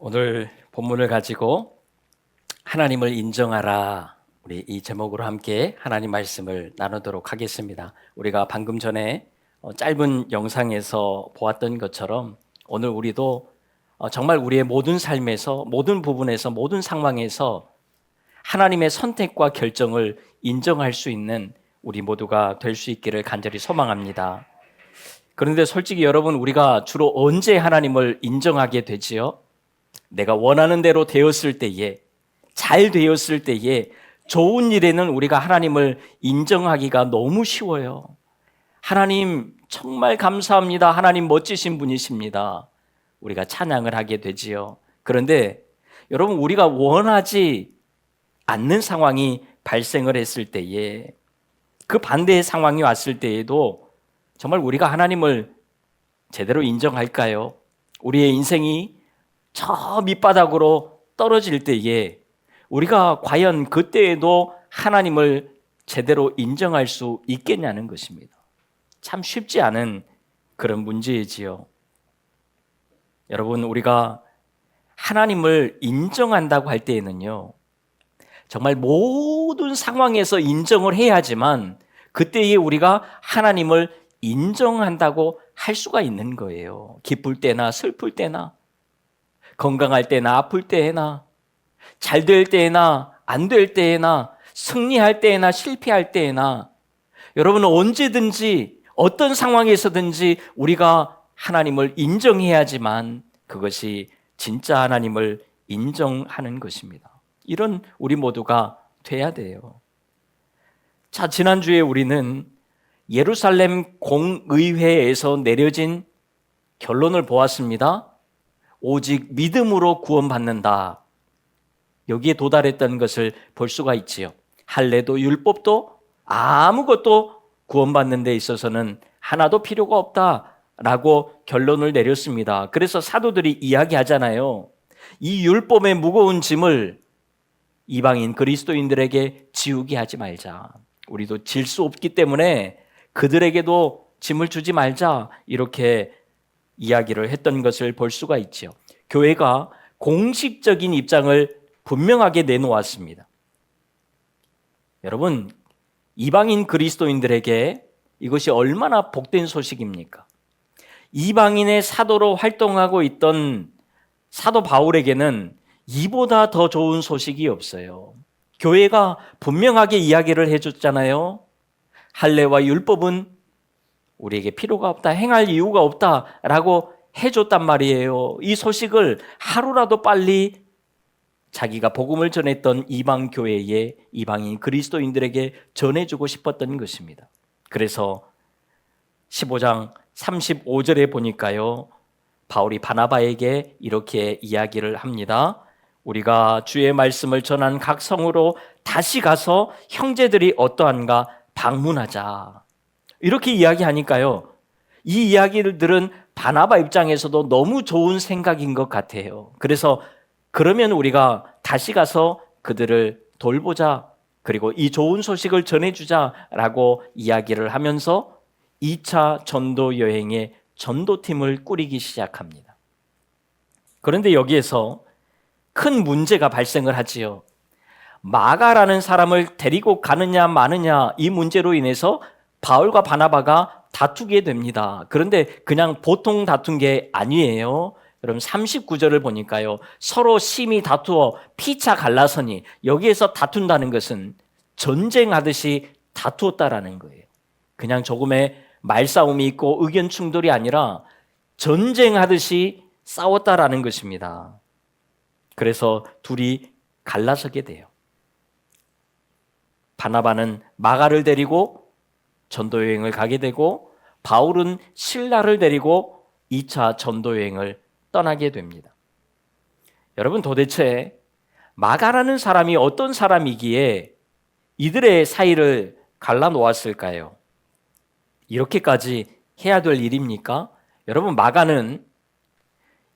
오늘 본문을 가지고 하나님을 인정하라, 우리 이 제목으로 함께 하나님 말씀을 나누도록 하겠습니다. 우리가 방금 전에 짧은 영상에서 보았던 것처럼 오늘 우리도 정말 우리의 모든 삶에서, 모든 부분에서, 모든 상황에서 하나님의 선택과 결정을 인정할 수 있는 우리 모두가 될 수 있기를 간절히 소망합니다. 그런데 솔직히 여러분, 우리가 주로 언제 하나님을 인정하게 되지요? 내가 원하는 대로 되었을 때에, 잘 되었을 때에, 좋은 일에는 우리가 하나님을 인정하기가 너무 쉬워요. 하나님 정말 감사합니다. 하나님 멋지신 분이십니다. 우리가 찬양을 하게 되지요. 그런데 여러분, 우리가 원하지 않는 상황이 발생을 했을 때에, 그 반대의 상황이 왔을 때에도 정말 우리가 하나님을 제대로 인정할까요? 우리의 인생이 저 밑바닥으로 떨어질 때에 우리가 과연 그때에도 하나님을 제대로 인정할 수 있겠냐는 것입니다. 참 쉽지 않은 그런 문제이지요. 여러분, 우리가 하나님을 인정한다고 할 때에는요, 정말 모든 상황에서 인정을 해야지만 그때에 우리가 하나님을 인정한다고 할 수가 있는 거예요. 기쁠 때나 슬플 때나, 건강할 때나 아플 때나, 잘 될 때나 안 될 때나, 승리할 때나 실패할 때나, 여러분은 언제든지 어떤 상황에서든지 우리가 하나님을 인정해야지만 그것이 진짜 하나님을 인정하는 것입니다. 이런 우리 모두가 돼야 돼요. 자, 지난주에 우리는 예루살렘 공의회에서 내려진 결론을 보았습니다. 오직 믿음으로 구원받는다. 여기에 도달했던 것을 볼 수가 있지요. 할례도 율법도 아무것도 구원받는 데 있어서는 하나도 필요가 없다라고 결론을 내렸습니다. 그래서 사도들이 이야기하잖아요. 이 율법의 무거운 짐을 이방인 그리스도인들에게 지우게 하지 말자. 우리도 질 수 없기 때문에 그들에게도 짐을 주지 말자, 이렇게 이야기를 했던 것을 볼 수가 있죠. 교회가 공식적인 입장을 분명하게 내놓았습니다. 여러분, 이방인 그리스도인들에게 이것이 얼마나 복된 소식입니까? 이방인의 사도로 활동하고 있던 사도 바울에게는 이보다 더 좋은 소식이 없어요. 교회가 분명하게 이야기를 해줬잖아요. 할례와 율법은 우리에게 필요가 없다, 행할 이유가 없다라고 해줬단 말이에요. 이 소식을 하루라도 빨리 자기가 복음을 전했던 이방 교회에, 이방인 그리스도인들에게 전해주고 싶었던 것입니다. 그래서 15장 35절에 보니까요, 바울이 바나바에게 이렇게 이야기를 합니다. 우리가 주의 말씀을 전한 각 성으로 다시 가서 형제들이 어떠한가 방문하자. 이렇게 이야기하니까요, 이 이야기를 들은 바나바 입장에서도 너무 좋은 생각인 것 같아요. 그래서 그러면 우리가 다시 가서 그들을 돌보자, 그리고 이 좋은 소식을 전해주자라고 이야기를 하면서 2차 전도 여행의 전도팀을 꾸리기 시작합니다. 그런데 여기에서 큰 문제가 발생을 하지요. 마가라는 사람을 데리고 가느냐 마느냐, 이 문제로 인해서 바울과 바나바가 다투게 됩니다. 그런데 그냥 보통 다툰 게 아니에요. 여러분, 39절을 보니까요, 서로 심히 다투어 피차 갈라서니, 여기에서 다툰다는 것은 전쟁하듯이 다투었다라는 거예요. 그냥 조금의 말싸움이 있고 의견 충돌이 아니라 전쟁하듯이 싸웠다라는 것입니다. 그래서 둘이 갈라서게 돼요. 바나바는 마가를 데리고 전도여행을 가게 되고, 바울은 실라를 데리고 2차 전도여행을 떠나게 됩니다. 여러분, 도대체 마가라는 사람이 어떤 사람이기에 이들의 사이를 갈라놓았을까요? 이렇게까지 해야 될 일입니까? 여러분, 마가는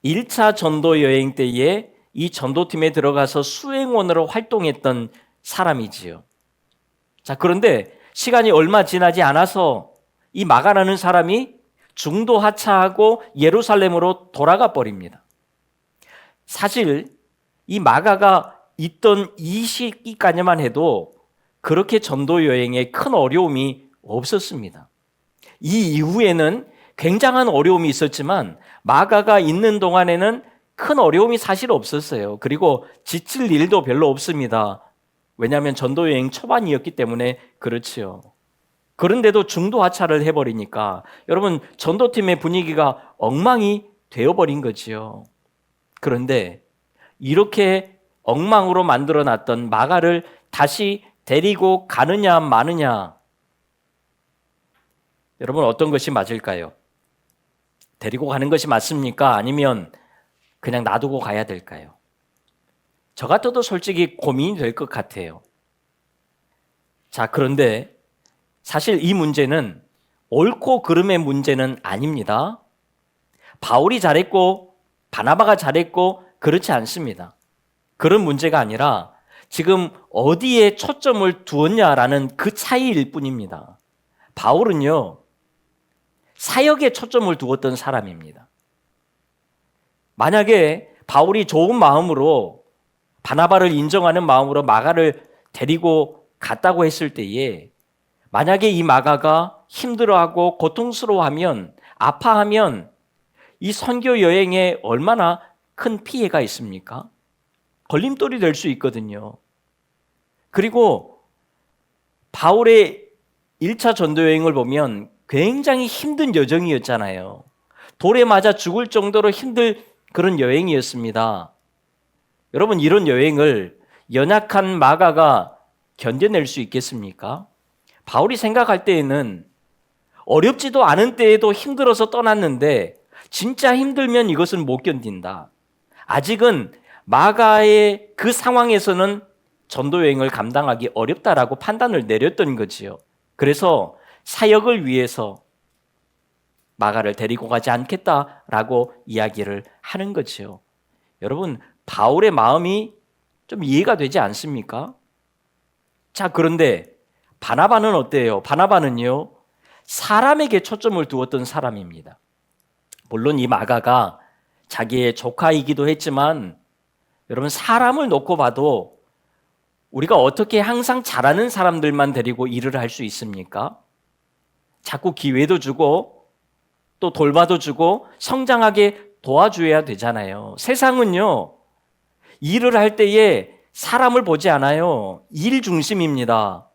1차 전도여행 때에 이 전도팀에 들어가서 수행원으로 활동했던 사람이지요. 자, 그런데 시간이 얼마 지나지 않아서 이 마가라는 사람이 중도 하차하고 예루살렘으로 돌아가 버립니다. 사실 이 마가가 있던 이 시기까지만 해도 그렇게 전도 여행에 큰 어려움이 없었습니다. 이 이후에는 굉장한 어려움이 있었지만 마가가 있는 동안에는 큰 어려움이 사실 없었어요. 그리고 지칠 일도 별로 없습니다. 왜냐하면 전도 여행 초반이었기 때문에 그렇지요. 그런데도 중도 하차를 해버리니까 여러분 전도팀의 분위기가 엉망이 되어버린 거지요. 그런데 이렇게 엉망으로 만들어놨던 마가를 다시 데리고 가느냐 마느냐, 여러분 어떤 것이 맞을까요? 데리고 가는 것이 맞습니까? 아니면 그냥 놔두고 가야 될까요? 저 같아도 솔직히 고민이 될 것 같아요. 자, 그런데 사실 이 문제는 옳고 그름의 문제는 아닙니다. 바울이 잘했고 바나바가 잘했고 그렇지 않습니다. 그런 문제가 아니라 지금 어디에 초점을 두었냐라는 그 차이일 뿐입니다. 바울은요, 사역에 초점을 두었던 사람입니다. 만약에 바울이 좋은 마음으로 바나바를 인정하는 마음으로 마가를 데리고 갔다고 했을 때에 만약에 이 마가가 힘들어하고 고통스러워하면 아파하면 이 선교 여행에 얼마나 큰 피해가 있습니까? 걸림돌이 될 수 있거든요. 그리고 바울의 1차 전도 여행을 보면 굉장히 힘든 여정이었잖아요. 돌에 맞아 죽을 정도로 힘들 그런 여행이었습니다. 여러분 이런 여행을 연약한 마가가 견뎌낼 수 있겠습니까? 바울이 생각할 때에는 어렵지도 않은 때에도 힘들어서 떠났는데 진짜 힘들면 이것은 못 견딘다. 아직은 마가의 그 상황에서는 전도 여행을 감당하기 어렵다라고 판단을 내렸던 거지요. 그래서 사역을 위해서 마가를 데리고 가지 않겠다라고 이야기를 하는 거지요. 여러분, 바울의 마음이 좀 이해가 되지 않습니까? 자, 그런데 바나바는 어때요? 바나바는요, 사람에게 초점을 두었던 사람입니다. 물론 이 마가가 자기의 조카이기도 했지만 여러분 사람을 놓고 봐도 우리가 어떻게 항상 잘하는 사람들만 데리고 일을 할 수 있습니까? 자꾸 기회도 주고 또 돌봐도 주고 성장하게 도와줘야 되잖아요. 세상은요, 일을 할 때에 사람을 보지 않아요. 일 중심입니다.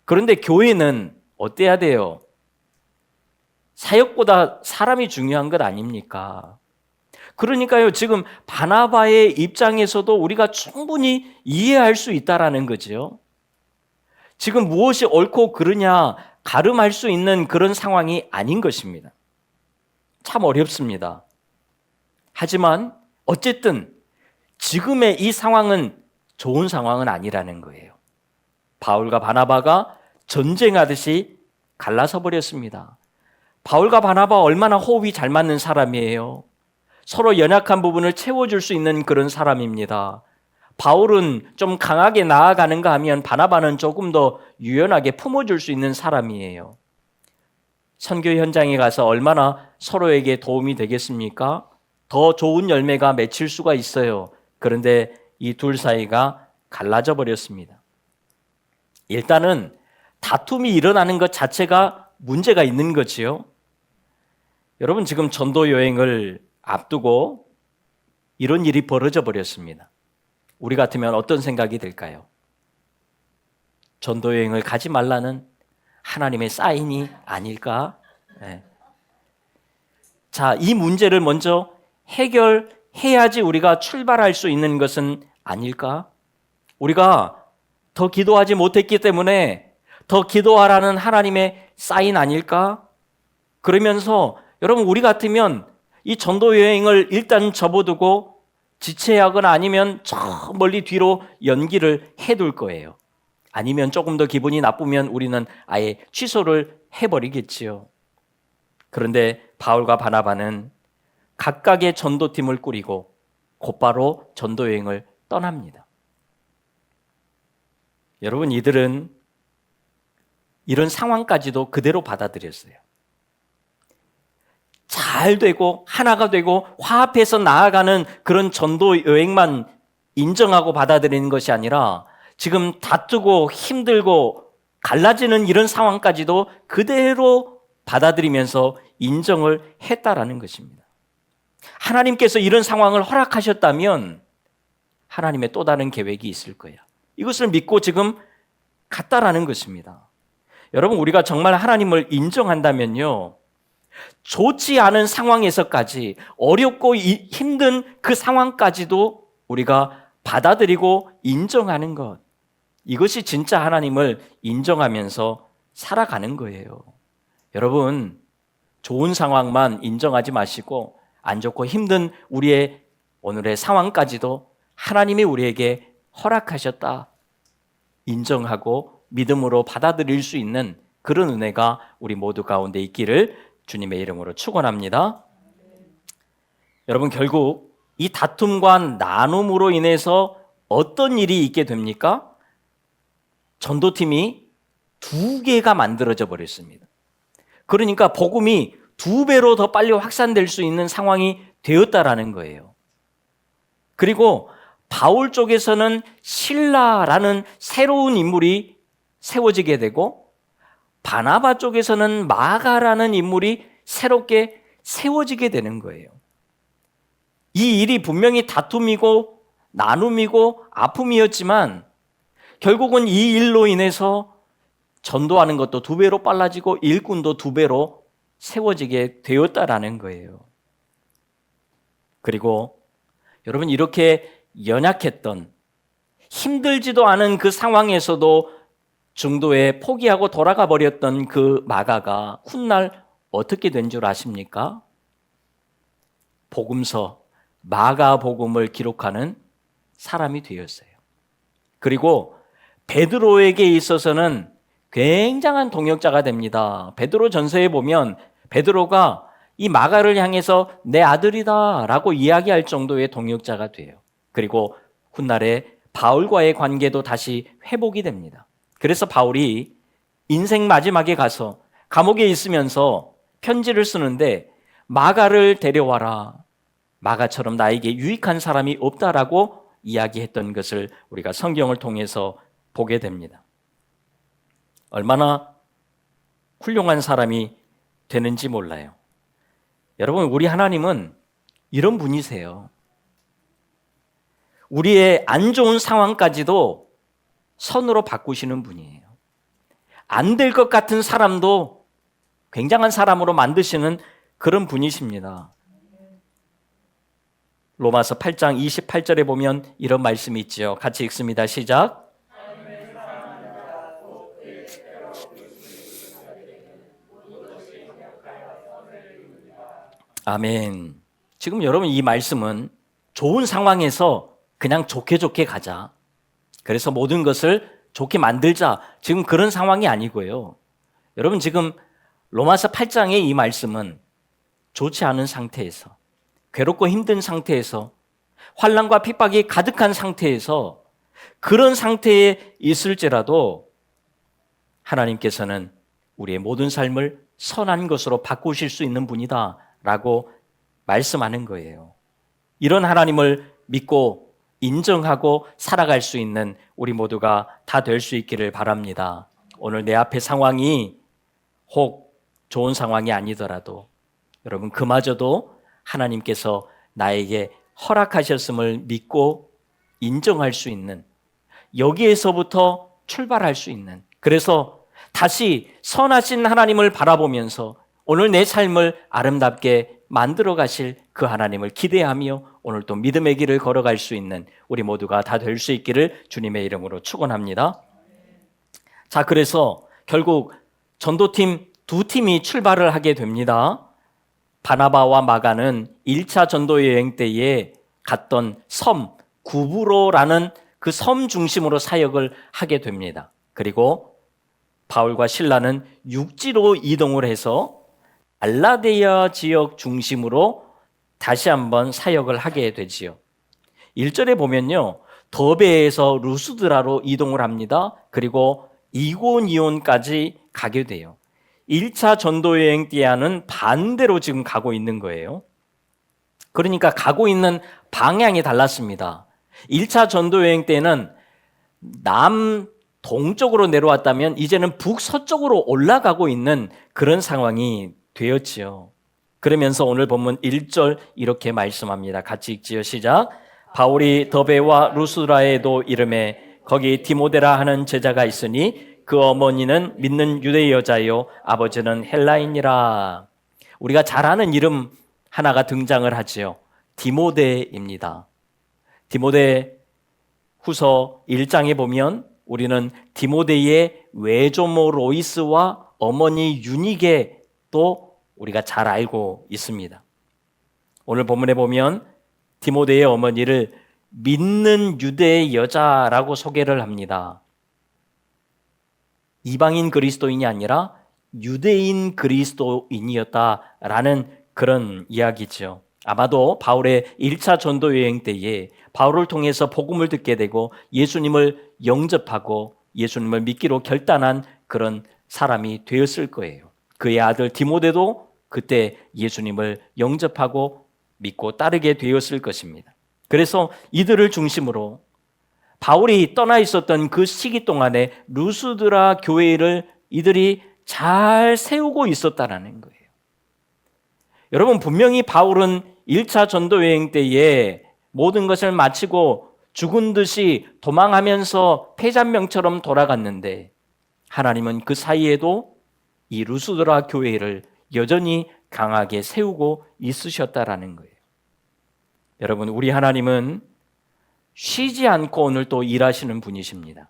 그런데 교회는 어때야 돼요? 사역보다 사람이 중요한 것 아닙니까? 그러니까요, 지금 바나바의 입장에서도 우리가 충분히 이해할 수 있다라는 거죠. 지금 무엇이 옳고 그르냐 가름할 수 있는 그런 상황이 아닌 것입니다. 참 어렵습니다. 하지만 어쨌든 지금의 이 상황은 좋은 상황은 아니라는 거예요. 바울과 바나바가 전쟁하듯이 갈라서 버렸습니다. 바울과 바나바 얼마나 호흡이 잘 맞는 사람이에요. 서로 연약한 부분을 채워줄 수 있는 그런 사람입니다. 바울은 좀 강하게 나아가는가 하면 바나바는 조금 더 유연하게 품어줄 수 있는 사람이에요. 선교 현장에 가서 얼마나 서로에게 도움이 되겠습니까? 더 좋은 열매가 맺힐 수가 있어요. 그런데 이 둘 사이가 갈라져 버렸습니다. 일단은 다툼이 일어나는 것 자체가 문제가 있는 거지요. 여러분 지금 전도 여행을 앞두고 이런 일이 벌어져 버렸습니다. 우리 같으면 어떤 생각이 들까요? 전도 여행을 가지 말라는 하나님의 사인이 아닐까? 네. 자, 이 문제를 먼저 해결해야지 우리가 출발할 수 있는 것은 아닐까? 우리가 더 기도하지 못했기 때문에 더 기도하라는 하나님의 사인 아닐까? 그러면서 여러분 우리 같으면 이 전도 여행을 일단 접어두고 지체하거나 아니면 저 멀리 뒤로 연기를 해둘 거예요. 아니면 조금 더 기분이 나쁘면 우리는 아예 취소를 해버리겠지요. 그런데 바울과 바나바는 각각의 전도팀을 꾸리고 곧바로 전도 여행을 떠납니다. 여러분 이들은 이런 상황까지도 그대로 받아들였어요. 잘 되고 하나가 되고 화합해서 나아가는 그런 전도 여행만 인정하고 받아들이는 것이 아니라 지금 다투고 힘들고 갈라지는 이런 상황까지도 그대로 받아들이면서 인정을 했다라는 것입니다. 하나님께서 이런 상황을 허락하셨다면 하나님의 또 다른 계획이 있을 거예요. 이것을 믿고 지금 갔다라는 것입니다. 여러분, 우리가 정말 하나님을 인정한다면요, 좋지 않은 상황에서까지 어렵고 힘든 그 상황까지도 우리가 받아들이고 인정하는 것, 이것이 진짜 하나님을 인정하면서 살아가는 거예요. 여러분, 좋은 상황만 인정하지 마시고 안 좋고 힘든 우리의 오늘의 상황까지도 하나님이 우리에게 허락하셨다 인정하고 믿음으로 받아들일 수 있는 그런 은혜가 우리 모두 가운데 있기를 주님의 이름으로 축원합니다. 여러분, 결국 이 다툼과 나눔으로 인해서 어떤 일이 있게 됩니까? 전도팀이 2개가 만들어져 버렸습니다. 그러니까 복음이 2배로 더 빨리 확산될 수 있는 상황이 되었다라는 거예요. 그리고 바울 쪽에서는 실라라는 새로운 인물이 세워지게 되고, 바나바 쪽에서는 마가라는 인물이 새롭게 세워지게 되는 거예요. 이 일이 분명히 다툼이고 나눔이고 아픔이었지만 결국은 이 일로 인해서 전도하는 것도 2배로 빨라지고 일꾼도 2배로 세워지게 되었다라는 거예요. 그리고 여러분, 이렇게 연약했던 힘들지도 않은 그 상황에서도 중도에 포기하고 돌아가 버렸던 그 마가가 훗날 어떻게 된 줄 아십니까? 복음서 마가복음을 기록하는 사람이 되었어요. 그리고 베드로에게 있어서는 굉장한 동역자가 됩니다. 베드로 전서에 보면 베드로가 이 마가를 향해서 내 아들이다 라고 이야기할 정도의 동역자가 돼요. 그리고 훗날에 바울과의 관계도 다시 회복이 됩니다. 그래서 바울이 인생 마지막에 가서 감옥에 있으면서 편지를 쓰는데 마가를 데려와라. 마가처럼 나에게 유익한 사람이 없다라고 이야기했던 것을 우리가 성경을 통해서 보게 됩니다. 얼마나 훌륭한 사람이 되는지 몰라요. 여러분, 우리 하나님은 이런 분이세요. 우리의 안 좋은 상황까지도 선으로 바꾸시는 분이에요. 안 될 것 같은 사람도 굉장한 사람으로 만드시는 그런 분이십니다. 로마서 8장 28절에 보면 이런 말씀이 있죠. 같이 읽습니다. 시작. 아멘. 지금 여러분, 이 말씀은 좋은 상황에서 그냥 좋게 가자, 그래서 모든 것을 좋게 만들자, 지금 그런 상황이 아니고요. 여러분, 지금 로마서 8장의 이 말씀은 좋지 않은 상태에서, 괴롭고 힘든 상태에서, 환난과 핍박이 가득한 상태에서, 그런 상태에 있을지라도 하나님께서는 우리의 모든 삶을 선한 것으로 바꾸실 수 있는 분이다 라고 말씀하는 거예요. 이런 하나님을 믿고 인정하고 살아갈 수 있는 우리 모두가 다 될 수 있기를 바랍니다. 오늘 내 앞에 상황이 혹 좋은 상황이 아니더라도 여러분, 그마저도 하나님께서 나에게 허락하셨음을 믿고 인정할 수 있는, 여기에서부터 출발할 수 있는, 그래서 다시 선하신 하나님을 바라보면서 오늘 내 삶을 아름답게 만들어 가실 그 하나님을 기대하며 오늘 또 믿음의 길을 걸어갈 수 있는 우리 모두가 다 될 수 있기를 주님의 이름으로 축원합니다. 자, 그래서 결국 전도팀 2팀이 출발을 하게 됩니다. 바나바와 마가는 1차 전도 여행 때에 갔던 섬 구브로라는 그 섬 중심으로 사역을 하게 됩니다. 그리고 바울과 실라는 육지로 이동을 해서 알라데아 지역 중심으로 다시 한번 사역을 하게 되지요. 1절에 보면요, 더베에서 루스드라로 이동을 합니다. 그리고 이고니온까지 가게 돼요. 1차 전도 여행 때와는 반대로 지금 가고 있는 거예요. 그러니까 가고 있는 방향이 달랐습니다. 1차 전도 여행 때는 남동쪽으로 내려왔다면 이제는 북서쪽으로 올라가고 있는 그런 상황이 되었지요. 그러면서 오늘 본문 1절 이렇게 말씀합니다. 같이 읽지요. 시작. 바울이 더베와 루스라에도 이름에 거기 디모데라 하는 제자가 있으니 그 어머니는 믿는 유대 여자요 아버지는 헬라인이라. 우리가 잘 아는 이름 하나가 등장을 하지요. 디모데입니다. 디모데 후서 1장에 보면 우리는 디모데의 외조모 로이스와 어머니 유니게 또 우리가 잘 알고 있습니다. 오늘 본문에 보면 디모데의 어머니를 믿는 유대 여자라고 소개를 합니다. 이방인 그리스도인이 아니라 유대인 그리스도인이었다라는 그런 이야기죠. 아마도 바울의 1차 전도 여행 때에 바울을 통해서 복음을 듣게 되고 예수님을 영접하고 예수님을 믿기로 결단한 그런 사람이 되었을 거예요. 그의 아들 디모데도 그때 예수님을 영접하고 믿고 따르게 되었을 것입니다. 그래서 이들을 중심으로 바울이 떠나 있었던 그 시기 동안에 루스드라 교회를 이들이 잘 세우고 있었다라는 거예요. 여러분, 분명히 바울은 1차 전도 여행 때에 모든 것을 마치고 죽은 듯이 도망하면서 폐잔명처럼 돌아갔는데 하나님은 그 사이에도 이 루스드라 교회를 여전히 강하게 세우고 있으셨다라는 거예요. 여러분, 우리 하나님은 쉬지 않고 오늘 또 일하시는 분이십니다.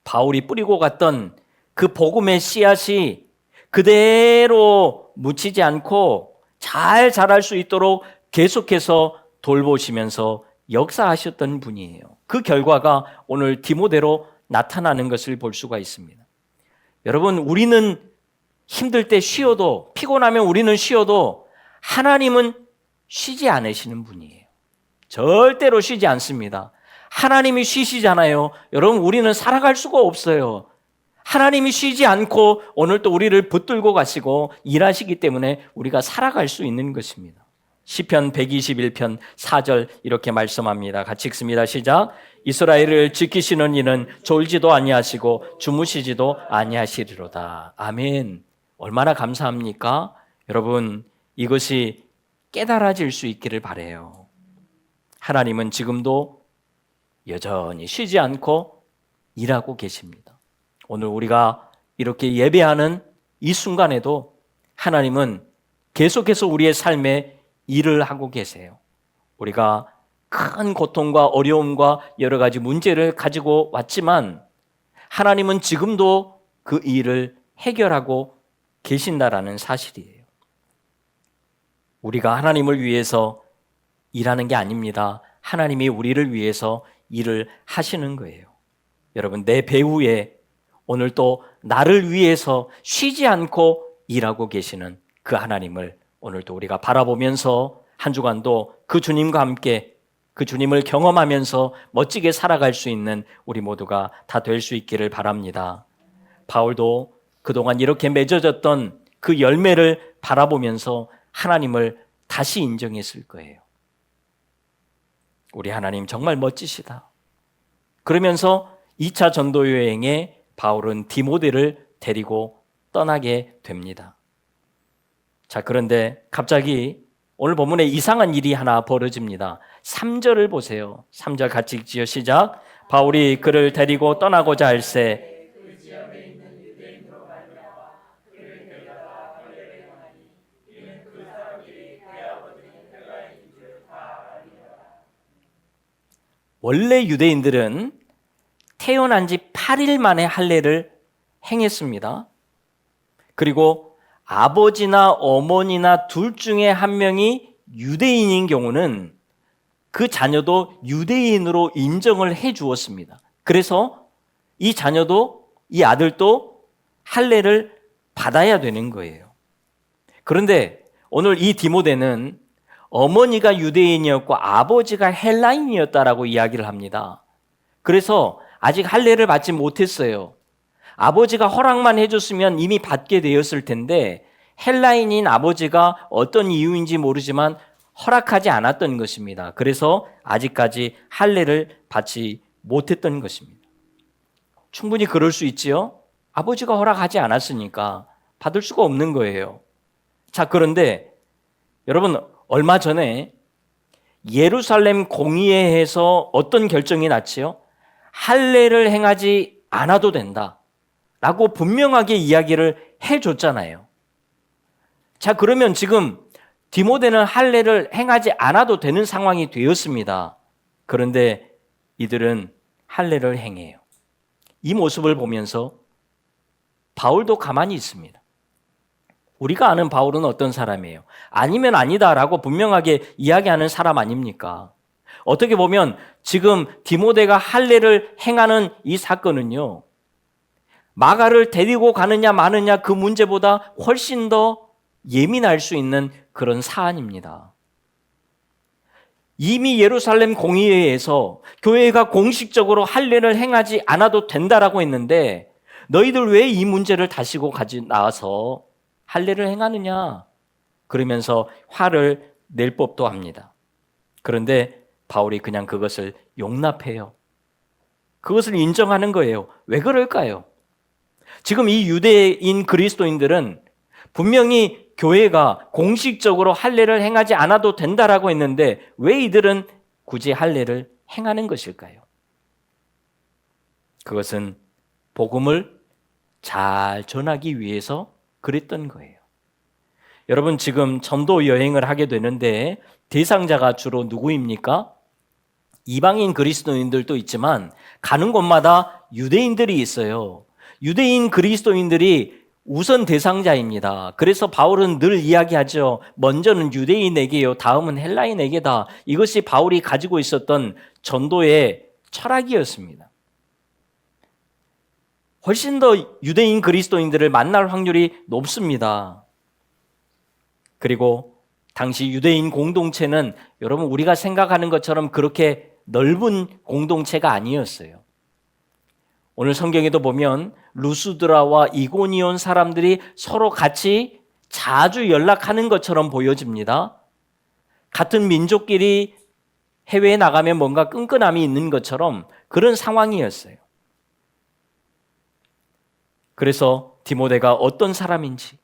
바울이 뿌리고 갔던 그 복음의 씨앗이 그대로 묻히지 않고 잘 자랄 수 있도록 계속해서 돌보시면서 역사하셨던 분이에요. 그 결과가 오늘 디모데로 나타나는 것을 볼 수가 있습니다. 여러분, 우리는 힘들 때 쉬어도, 피곤하면 우리는 쉬어도 하나님은 쉬지 않으시는 분이에요. 절대로 쉬지 않습니다. 하나님이 쉬시잖아요. 여러분, 우리는 살아갈 수가 없어요. 하나님이 쉬지 않고 오늘 또 우리를 붙들고 가시고 일하시기 때문에 우리가 살아갈 수 있는 것입니다. 시편 121편 4절 이렇게 말씀합니다. 같이 읽습니다. 시작. 이스라엘을 지키시는 이는 졸지도 아니하시고 주무시지도 아니하시리로다. 아멘. 얼마나 감사합니까? 여러분, 이것이 깨달아질 수 있기를 바라요. 하나님은 지금도 여전히 쉬지 않고 일하고 계십니다. 오늘 우리가 이렇게 예배하는 이 순간에도 하나님은 계속해서 우리의 삶에 일을 하고 계세요. 우리가 큰 고통과 어려움과 여러 가지 문제를 가지고 왔지만 하나님은 지금도 그 일을 해결하고 계신다라는 사실이에요. 우리가 하나님을 위해서 일하는 게 아닙니다. 하나님이 우리를 위해서 일을 하시는 거예요. 여러분, 내 배후에 오늘 또 나를 위해서 쉬지 않고 일하고 계시는 그 하나님을 오늘도 우리가 바라보면서 한 주간도 그 주님과 함께 그 주님을 경험하면서 멋지게 살아갈 수 있는 우리 모두가 다 될 수 있기를 바랍니다. 바울도 그동안 이렇게 맺어졌던 그 열매를 바라보면서 하나님을 다시 인정했을 거예요. 우리 하나님 정말 멋지시다. 그러면서 2차 전도 여행에 바울은 디모데를 데리고 떠나게 됩니다. 자, 그런데 갑자기 오늘 본문에 이상한 일이 하나 벌어집니다. 3절을 보세요. 3절 같이 읽지요. 시작. 바울이 그를 데리고 떠나고자 할새 원래 유대인들은 태어난 지 8일 만에 할례를 행했습니다. 그리고 아버지나 어머니나 둘 중에 한 명이 유대인인 경우는 그 자녀도 유대인으로 인정을 해 주었습니다. 그래서 이 자녀도, 이 아들도 할례를 받아야 되는 거예요. 그런데 오늘 이 디모데는 어머니가 유대인이었고 아버지가 헬라인이었다라고 이야기를 합니다. 그래서 아직 할례를 받지 못했어요. 아버지가 허락만 해줬으면 이미 받게 되었을 텐데 헬라인인 아버지가 어떤 이유인지 모르지만 허락하지 않았던 것입니다. 그래서 아직까지 할례를 받지 못했던 것입니다. 충분히 그럴 수 있지요. 아버지가 허락하지 않았으니까 받을 수가 없는 거예요. 자, 그런데 여러분, 얼마 전에 예루살렘 공의회에서 어떤 결정이 났지요? 할례를 행하지 않아도 된다 라고 분명하게 이야기를 해줬잖아요. 자, 그러면 지금 디모데는 할례를 행하지 않아도 되는 상황이 되었습니다. 그런데 이들은 할례를 행해요. 이 모습을 보면서 바울도 가만히 있습니다. 우리가 아는 바울은 어떤 사람이에요? 아니면 아니다라고 분명하게 이야기하는 사람 아닙니까? 어떻게 보면 지금 디모데가 할례를 행하는 이 사건은요, 마가를 데리고 가느냐 마느냐 그 문제보다 훨씬 더 예민할 수 있는 그런 사안입니다. 이미 예루살렘 공의회에서 교회가 공식적으로 할례를 행하지 않아도 된다라고 했는데 너희들 왜 이 문제를 다시고 나와서 할례를 행하느냐? 그러면서 화를 낼 법도 합니다. 그런데 바울이 그냥 그것을 용납해요. 그것을 인정하는 거예요. 왜 그럴까요? 지금 이 유대인 그리스도인들은 분명히 교회가 공식적으로 할례를 행하지 않아도 된다라고 했는데 왜 이들은 굳이 할례를 행하는 것일까요? 그것은 복음을 잘 전하기 위해서 그랬던 거예요. 여러분, 지금 전도 여행을 하게 되는데 대상자가 주로 누구입니까? 이방인 그리스도인들도 있지만 가는 곳마다 유대인들이 있어요. 유대인 그리스도인들이 우선 대상자입니다. 그래서 바울은 늘 이야기하죠. 먼저는 유대인에게요, 다음은 헬라인에게다. 이것이 바울이 가지고 있었던 전도의 철학이었습니다. 훨씬 더 유대인 그리스도인들을 만날 확률이 높습니다. 그리고 당시 유대인 공동체는 여러분 우리가 생각하는 것처럼 그렇게 넓은 공동체가 아니었어요. 오늘 성경에도 보면 루스드라와 이고니온 사람들이 서로 같이 자주 연락하는 것처럼 보여집니다. 같은 민족끼리 해외에 나가면 뭔가 끈끈함이 있는 것처럼 그런 상황이었어요. 그래서 디모데가 어떤 사람인지,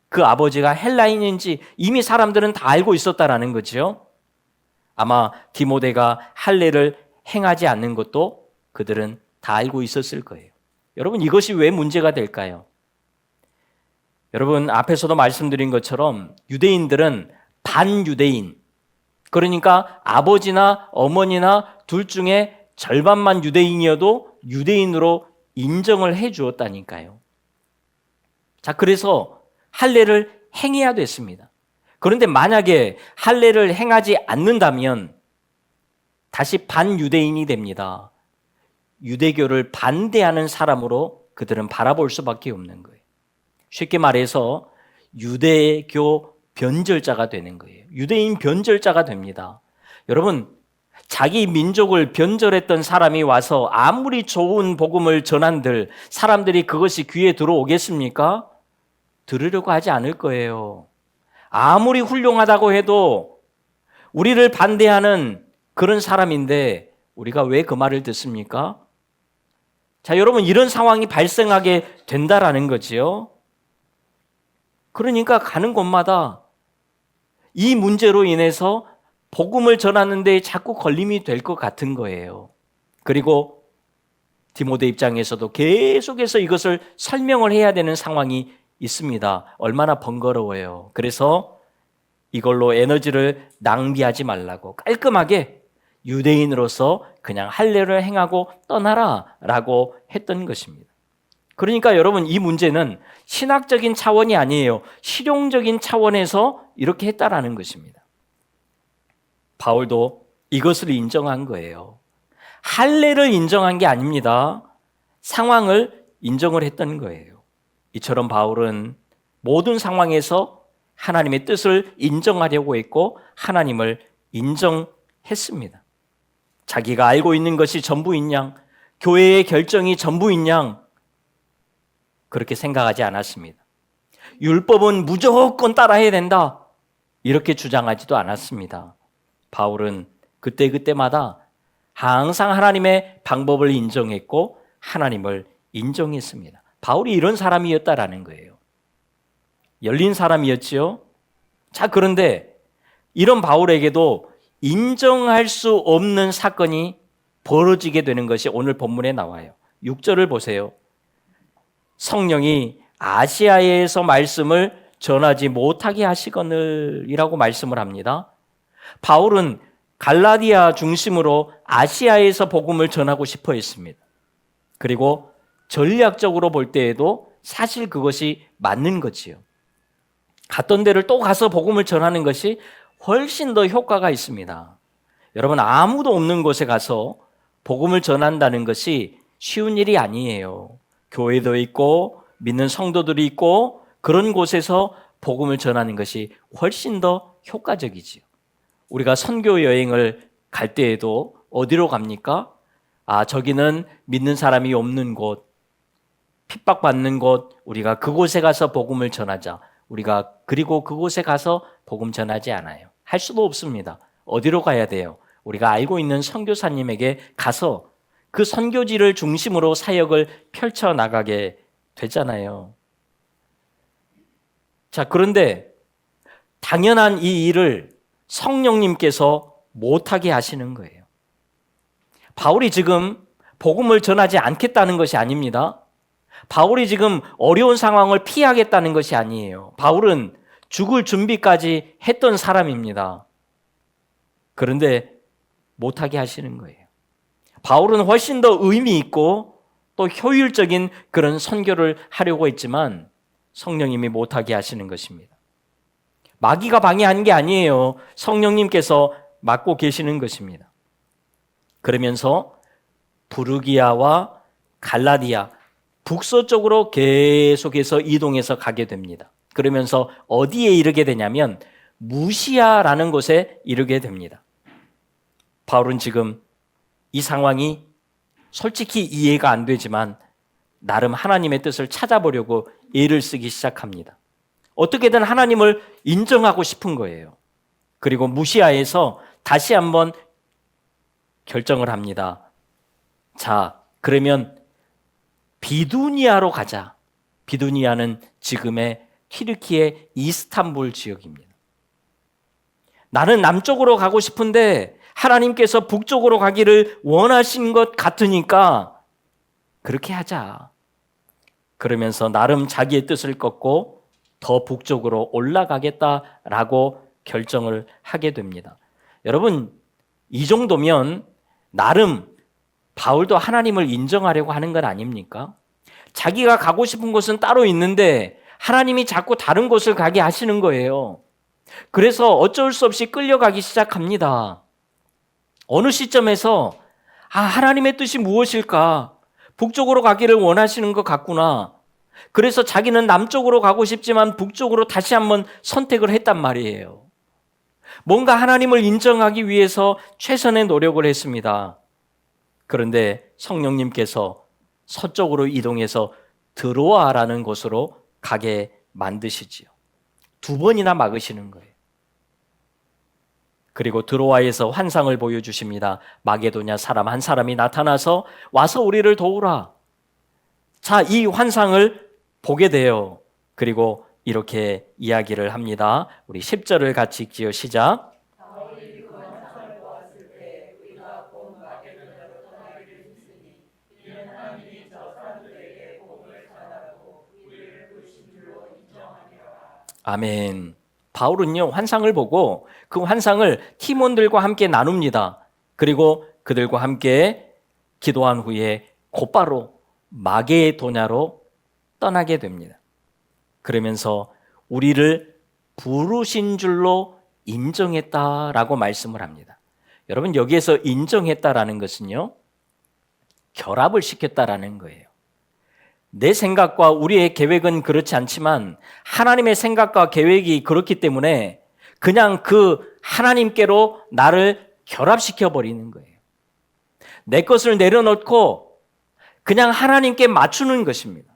그 아버지가 헬라인인지 이미 사람들은 다 알고 있었다라는 거죠. 아마 디모데가 할례를 행하지 않는 것도 그들은 다 알고 있었을 거예요. 여러분, 이것이 왜 문제가 될까요? 여러분, 앞에서도 말씀드린 것처럼 유대인들은 반유대인, 그러니까 아버지나 어머니나 둘 중에 절반만 유대인이어도 유대인으로 인정을 해 주었다니까요. 자, 그래서 할례를 행해야 됐습니다. 그런데 만약에 할례를 행하지 않는다면 다시 반유대인이 됩니다. 유대교를 반대하는 사람으로 그들은 바라볼 수밖에 없는 거예요. 쉽게 말해서 유대교 변절자가 되는 거예요. 유대인 변절자가 됩니다. 여러분, 자기 민족을 변절했던 사람이 와서 아무리 좋은 복음을 전한들 사람들이 그것이 귀에 들어오겠습니까? 들으려고 하지 않을 거예요. 아무리 훌륭하다고 해도 우리를 반대하는 그런 사람인데 우리가 왜 그 말을 듣습니까? 자, 여러분, 이런 상황이 발생하게 된다라는 거지요. 그러니까 가는 곳마다 이 문제로 인해서 복음을 전하는데 자꾸 걸림이 될 것 같은 거예요. 그리고 디모데 입장에서도 계속해서 이것을 설명을 해야 되는 상황이 있습니다. 얼마나 번거로워요. 그래서 이걸로 에너지를 낭비하지 말라고 깔끔하게 유대인으로서 그냥 할례를 행하고 떠나라 라고 했던 것입니다. 그러니까 여러분, 이 문제는 신학적인 차원이 아니에요. 실용적인 차원에서 이렇게 했다라는 것입니다. 바울도 이것을 인정한 거예요. 할례를 인정한 게 아닙니다. 상황을 인정을 했던 거예요. 이처럼 바울은 모든 상황에서 하나님의 뜻을 인정하려고 했고 하나님을 인정했습니다. 자기가 알고 있는 것이 전부인 양, 교회의 결정이 전부인 양, 그렇게 생각하지 않았습니다. 율법은 무조건 따라해야 된다, 이렇게 주장하지도 않았습니다. 바울은 그때그때마다 항상 하나님의 방법을 인정했고 하나님을 인정했습니다. 바울이 이런 사람이었다라는 거예요. 열린 사람이었지요. 자, 그런데 이런 바울에게도 인정할 수 없는 사건이 벌어지게 되는 것이 오늘 본문에 나와요. 6절을 보세요. 성령이 아시아에서 말씀을 전하지 못하게 하시거늘 이라고 말씀을 합니다. 바울은 갈라디아 중심으로 아시아에서 복음을 전하고 싶어 했습니다. 그리고 전략적으로 볼 때에도 사실 그것이 맞는 거지요. 갔던 데를 또 가서 복음을 전하는 것이 훨씬 더 효과가 있습니다. 여러분, 아무도 없는 곳에 가서 복음을 전한다는 것이 쉬운 일이 아니에요. 교회도 있고 믿는 성도들이 있고 그런 곳에서 복음을 전하는 것이 훨씬 더 효과적이지요. 우리가 선교 여행을 갈 때에도 어디로 갑니까? 저기는 믿는 사람이 없는 곳, 핍박받는 곳, 우리가 그곳에 가서 복음을 전하자. 우리가 그리고 그곳에 가서 복음 전하지 않아요. 할 수도 없습니다. 어디로 가야 돼요? 우리가 알고 있는 선교사님에게 가서 그 선교지를 중심으로 사역을 펼쳐나가게 되잖아요. 자, 그런데 당연한 이 일을 성령님께서 못하게 하시는 거예요. 바울이 지금 복음을 전하지 않겠다는 것이 아닙니다. 바울이 지금 어려운 상황을 피하겠다는 것이 아니에요. 바울은 죽을 준비까지 했던 사람입니다. 그런데 못하게 하시는 거예요. 바울은 훨씬 더 의미 있고 또 효율적인 그런 선교를 하려고 했지만 성령님이 못하게 하시는 것입니다. 마귀가 방해하는 게 아니에요. 성령님께서 맡고 계시는 것입니다. 그러면서 부르기아와 갈라디아, 북서쪽으로 계속해서 이동해서 가게 됩니다. 그러면서 어디에 이르게 되냐면 무시아라는 곳에 이르게 됩니다. 바울은 지금 이 상황이 솔직히 이해가 안 되지만 나름 하나님의 뜻을 찾아보려고 애를 쓰기 시작합니다. 어떻게든 하나님을 인정하고 싶은 거예요. 그리고 무시아에서 다시 한번 결정을 합니다. 자, 그러면 비두니아로 가자. 비두니아는 지금의 튀르키예 이스탄불 지역입니다. 나는 남쪽으로 가고 싶은데 하나님께서 북쪽으로 가기를 원하신 것 같으니까 그렇게 하자. 그러면서 나름 자기의 뜻을 꺾고 더 북쪽으로 올라가겠다라고 결정을 하게 됩니다. 여러분, 이 정도면 나름 바울도 하나님을 인정하려고 하는 건 아닙니까? 자기가 가고 싶은 곳은 따로 있는데 하나님이 자꾸 다른 곳을 가게 하시는 거예요. 그래서 어쩔 수 없이 끌려가기 시작합니다. 어느 시점에서 하나님의 뜻이 무엇일까? 북쪽으로 가기를 원하시는 것 같구나. 그래서 자기는 남쪽으로 가고 싶지만 북쪽으로 다시 한번 선택을 했단 말이에요. 뭔가 하나님을 인정하기 위해서 최선의 노력을 했습니다. 그런데 성령님께서 서쪽으로 이동해서 드로아라는 곳으로 가게 만드시지요. 2번이나 막으시는 거예요. 그리고 드로아에서 환상을 보여주십니다. 마게도냐 사람 한 사람이 나타나서 와서 우리를 도우라. 자, 이 환상을 보게 돼요. 그리고 이렇게 이야기를 합니다. 우리 10절을 같이 읽지요. 시작. 아멘. 바울은요, 환상을 보고 그 환상을 팀원들과 함께 나눕니다. 그리고 그들과 함께 기도한 후에 곧바로 마게도냐로 떠나게 됩니다. 그러면서 우리를 부르신 줄로 인정했다라고 말씀을 합니다. 여러분, 여기에서 인정했다라는 것은요, 결합을 시켰다라는 거예요. 내 생각과 우리의 계획은 그렇지 않지만 하나님의 생각과 계획이 그렇기 때문에 그냥 그 하나님께로 나를 결합시켜 버리는 거예요. 내 것을 내려놓고 그냥 하나님께 맞추는 것입니다.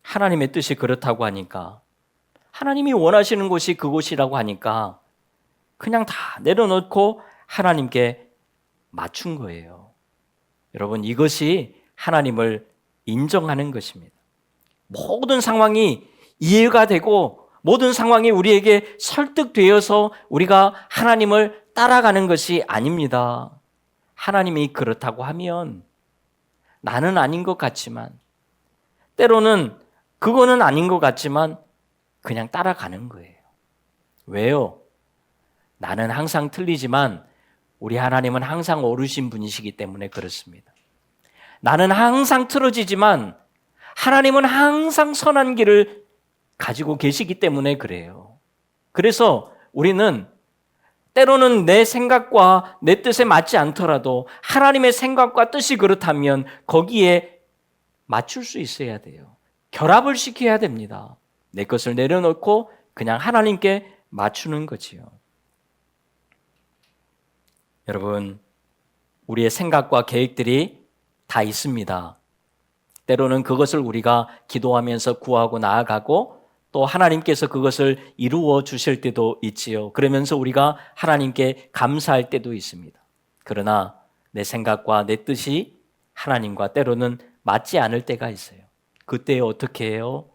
하나님의 뜻이 그렇다고 하니까, 하나님이 원하시는 곳이 그곳이라고 하니까 그냥 다 내려놓고 하나님께 맞춘 거예요. 여러분, 이것이 하나님을 인정하는 것입니다. 모든 상황이 이해가 되고 모든 상황이 우리에게 설득되어서 우리가 하나님을 따라가는 것이 아닙니다. 하나님이 그렇다고 하면 나는 아닌 것 같지만, 때로는 그거는 아닌 것 같지만 그냥 따라가는 거예요. 왜요? 나는 항상 틀리지만 우리 하나님은 항상 옳으신 분이시기 때문에 그렇습니다. 나는 항상 틀어지지만 하나님은 항상 선한 길을 가지고 계시기 때문에 그래요. 그래서 우리는 때로는 내 생각과 내 뜻에 맞지 않더라도 하나님의 생각과 뜻이 그렇다면 거기에 맞출 수 있어야 돼요. 결합을 시켜야 됩니다. 내 것을 내려놓고 그냥 하나님께 맞추는 거지요. 여러분, 우리의 생각과 계획들이 다 있습니다. 때로는 그것을 우리가 기도하면서 구하고 나아가고 또 하나님께서 그것을 이루어 주실 때도 있지요. 그러면서 우리가 하나님께 감사할 때도 있습니다. 그러나 내 생각과 내 뜻이 하나님과 때로는 맞지 않을 때가 있어요. 그때 어떻게 해요?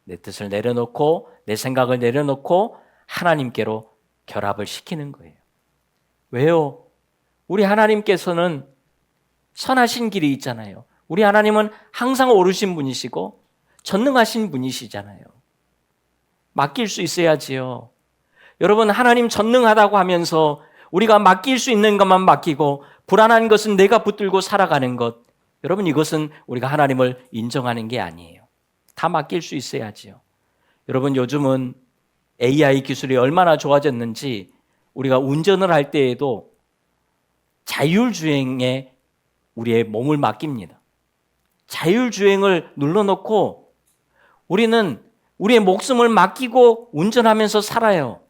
내 뜻을 내려놓고 내 생각을 내려놓고 하나님께로 결합을 시키는 거예요. 왜요? 우리 하나님께서는 선하신 길이 있잖아요. 우리 하나님은 항상 옳으신 분이시고 전능하신 분이시잖아요. 맡길 수 있어야지요. 여러분, 하나님 전능하다고 하면서 우리가 맡길 수 있는 것만 맡기고 불안한 것은 내가 붙들고 살아가는 것, 여러분, 이것은 우리가 하나님을 인정하는 게 아니에요. 다 맡길 수 있어야지요. 여러분, 요즘은 AI 기술이 얼마나 좋아졌는지 우리가 운전을 할 때에도 자율주행에 우리의 몸을 맡깁니다. 자율주행을 눌러놓고 우리는 우리의 목숨을 맡기고 운전하면서 살아요.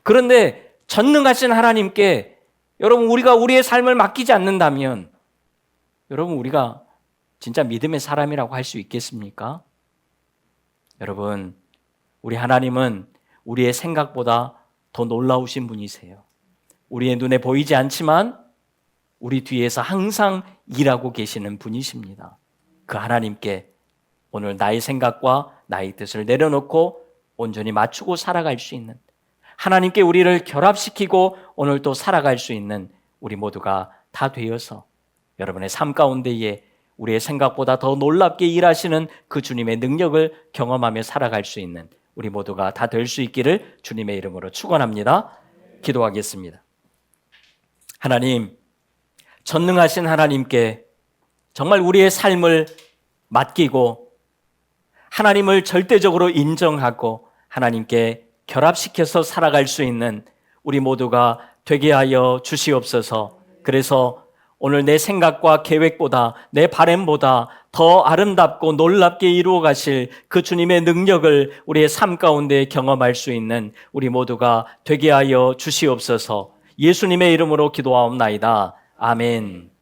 그런데 전능하신 하나님께 여러분, 우리가 우리의 삶을 맡기지 않는다면 여러분, 우리가 진짜 믿음의 사람이라고 할 수 있겠습니까? 여러분, 우리 하나님은 우리의 생각보다 더 놀라우신 분이세요. 우리의 눈에 보이지 않지만 우리 뒤에서 항상 일하고 계시는 분이십니다. 그 하나님께 오늘 나의 생각과 나의 뜻을 내려놓고 온전히 맞추고 살아갈 수 있는, 하나님께 우리를 결합시키고 오늘 또 살아갈 수 있는 우리 모두가 다 되어서 여러분의 삶 가운데에 우리의 생각보다 더 놀랍게 일하시는 그 주님의 능력을 경험하며 살아갈 수 있는 우리 모두가 다 될 수 있기를 주님의 이름으로 축원합니다. 기도하겠습니다. 하나님, 전능하신 하나님께 정말 우리의 삶을 맡기고 하나님을 절대적으로 인정하고 하나님께 결합시켜서 살아갈 수 있는 우리 모두가 되게 하여 주시옵소서. 그래서 오늘 내 생각과 계획보다 내 바램보다 더 아름답고 놀랍게 이루어 가실 그 주님의 능력을 우리의 삶 가운데 경험할 수 있는 우리 모두가 되게 하여 주시옵소서. 예수님의 이름으로 기도하옵나이다. 아멘.